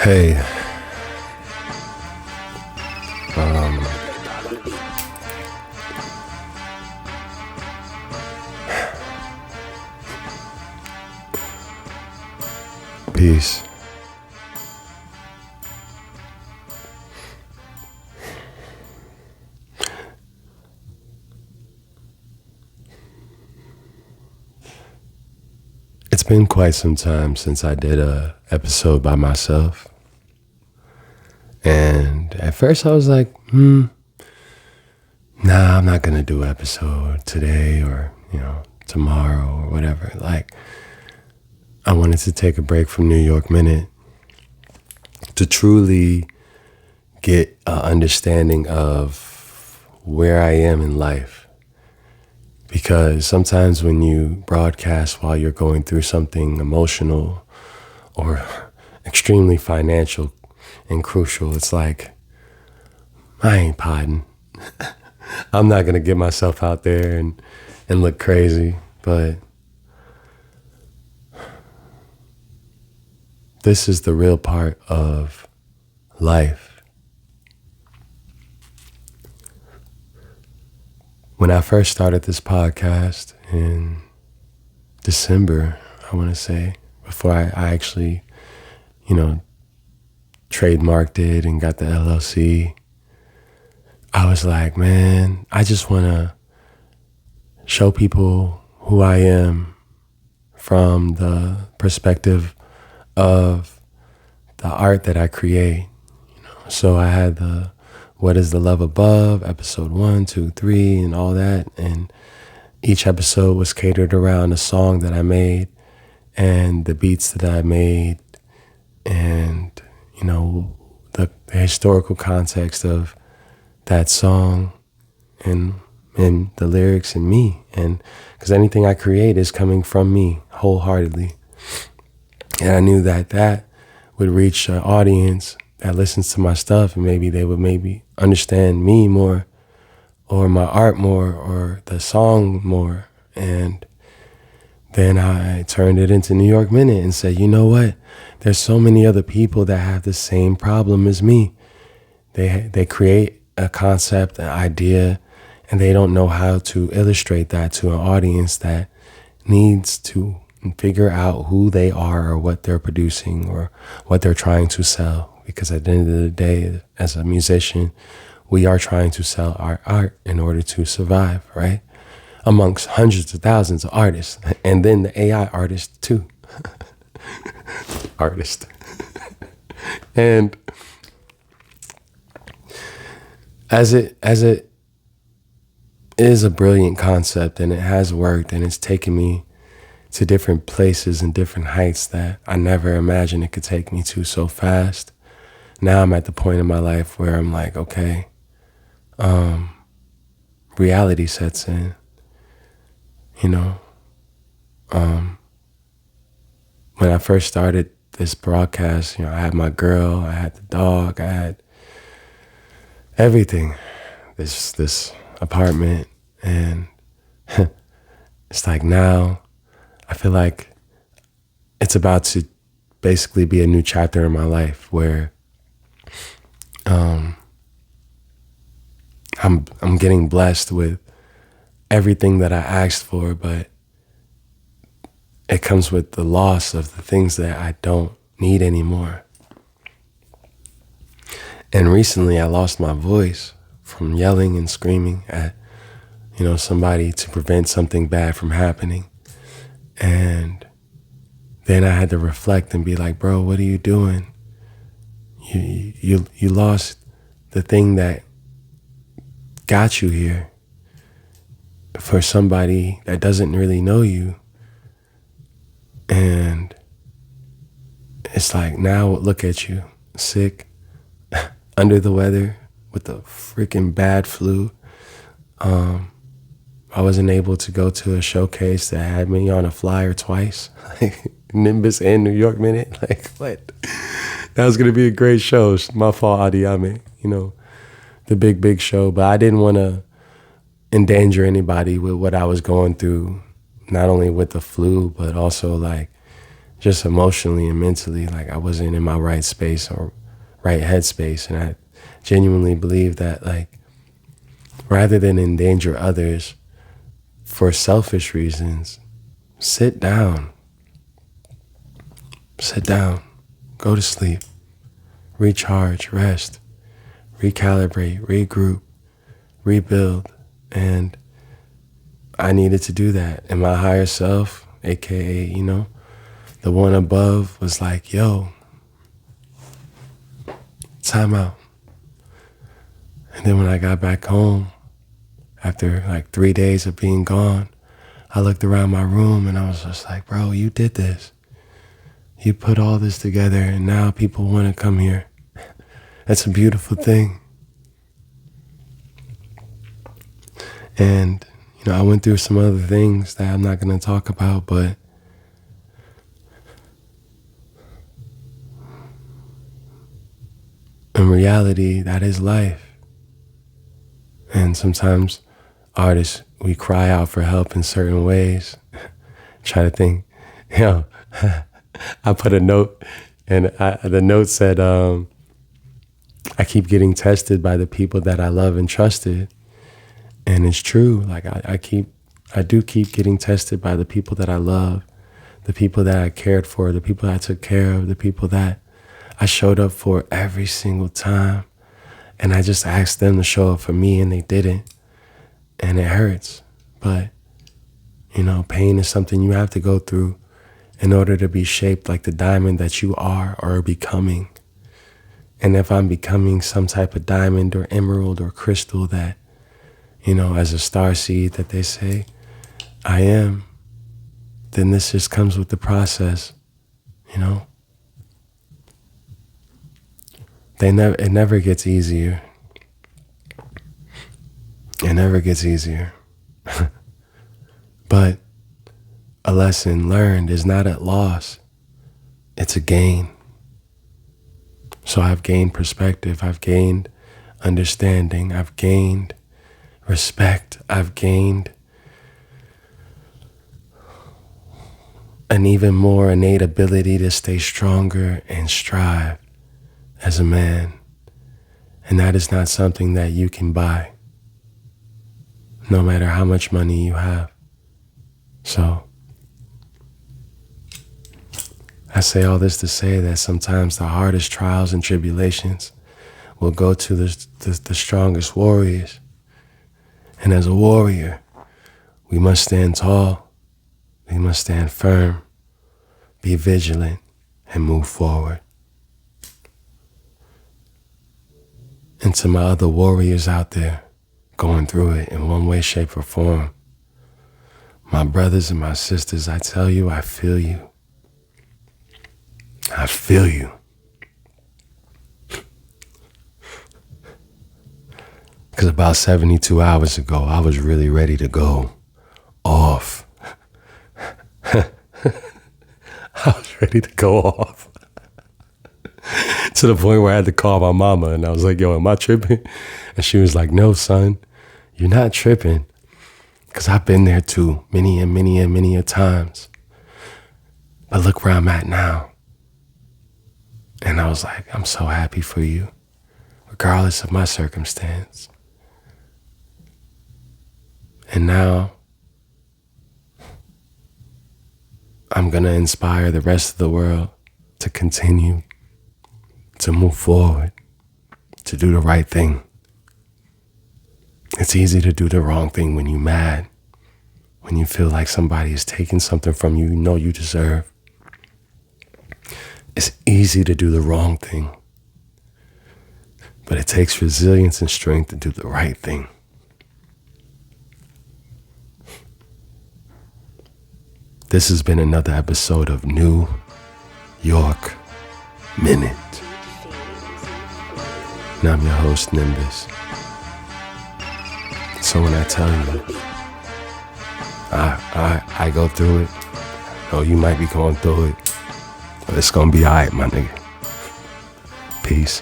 Hey, peace. It's been quite some time since I did a episode by myself. And at first I was like, nah, I'm not gonna do an episode today or, tomorrow or whatever. Like, I wanted to take a break from New York Minute to truly get an understanding of where I am in life. Because sometimes when you broadcast while you're going through something emotional or extremely financial and crucial, it's like, I ain't podding. I'm not going to get myself out there and look crazy, but this is the real part of life. When I first started this podcast in December, I want to say, before I actually, trademarked it and got the LLC, I was like, man, I just want to show people who I am from the perspective of the art that I create. So I had the What is the Love Above, episode 1, 2, 3, and all that. And each episode was catered around a song that I made and the beats that I made and, the historical context of that song and the lyrics and me. And because anything I create is coming from me wholeheartedly. And I knew that would reach an audience that listens to my stuff, and maybe they would understand me more or my art more or the song more. And then I turned it into New York Minute and said, you know what? There's so many other people that have the same problem as me. They create a concept, an idea, and they don't know how to illustrate that to an audience that needs to figure out who they are or what they're producing or what they're trying to sell. Because at the end of the day, as a musician, we are trying to sell our art in order to survive, right? Amongst hundreds of thousands of artists, and then the AI artist too. Artist. And as it is a brilliant concept, and it has worked, and it's taken me to different places and different heights that I never imagined it could take me to so fast. Now I'm at the point in my life where I'm like, okay, reality sets in, when I first started this broadcast, I had my girl, I had the dog, I had everything, this apartment, and it's like now I feel like it's about to basically be a new chapter in my life where I'm getting blessed with everything that I asked for, but it comes with the loss of the things that I don't need anymore. And recently I lost my voice from yelling and screaming at, somebody to prevent something bad from happening. And then I had to reflect and be like, bro, what are you doing? You lost the thing that got you here for somebody that doesn't really know you. And it's like, now look at you, sick, under the weather with a freaking bad flu. I wasn't able to go to a showcase that had me on a flyer twice, like Nimbus and New York Minute. Like, what? That was going to be a great show. My fault, Adiame, the big show. But I didn't want to endanger anybody with what I was going through, not only with the flu, but also like just emotionally and mentally, like I wasn't in my right space or right headspace. And I genuinely believe that, like, rather than endanger others for selfish reasons, sit down, go to sleep, recharge, rest, recalibrate, regroup, rebuild. And I needed to do that. And my higher self, AKA, the one above, was like, yo, time out. And then when I got back home, after like 3 days of being gone, I looked around my room and I was just like, bro, you did this. You put all this together and now people want to come here. That's a beautiful thing. And, I went through some other things that I'm not going to talk about, but in reality, that is life. And sometimes artists, we cry out for help in certain ways. Try to think, I put a note and the note said, I keep getting tested by the people that I love and trusted. And it's true. Like I do keep getting tested by the people that I love, the people that I cared for, the people I took care of, the people that I showed up for every single time. And I just asked them to show up for me and they didn't. And it hurts. But, pain is something you have to go through in order to be shaped like the diamond that you are or becoming. And if I'm becoming some type of diamond or emerald or crystal that, as a starseed that they say I am, then this just comes with the process, It never gets easier. It never gets easier. But a lesson learned is not a loss. It's a gain. So I've gained perspective. I've gained understanding. I've gained respect. I've gained an even more innate ability to stay stronger and strive as a man. And that is not something that you can buy, no matter how much money you have. So I say all this to say that sometimes the hardest trials and tribulations will go to the strongest warriors. And as a warrior, we must stand tall, we must stand firm, be vigilant, and move forward. And to my other warriors out there going through it in one way, shape, or form, my brothers and my sisters, I tell you, I feel you. I feel you. Because about 72 hours ago, I was really ready to go off. I was ready to go off. To the point where I had to call my mama and I was like, yo, am I tripping? And she was like, no, son, you're not tripping. Because I've been there too, many a times. But look where I'm at now. And I was like, I'm so happy for you, regardless of my circumstance. And now I'm going to inspire the rest of the world to continue to move forward, to do the right thing. It's easy to do the wrong thing when you're mad, when you feel like somebody is taking something from you you deserve. It's easy to do the wrong thing, but it takes resilience and strength to do the right thing. This has been another episode of New York Minute. And I'm your host, Nimbus. So when I tell you, I go through it, or you might be going through it, but it's gonna be alright, my nigga. Peace.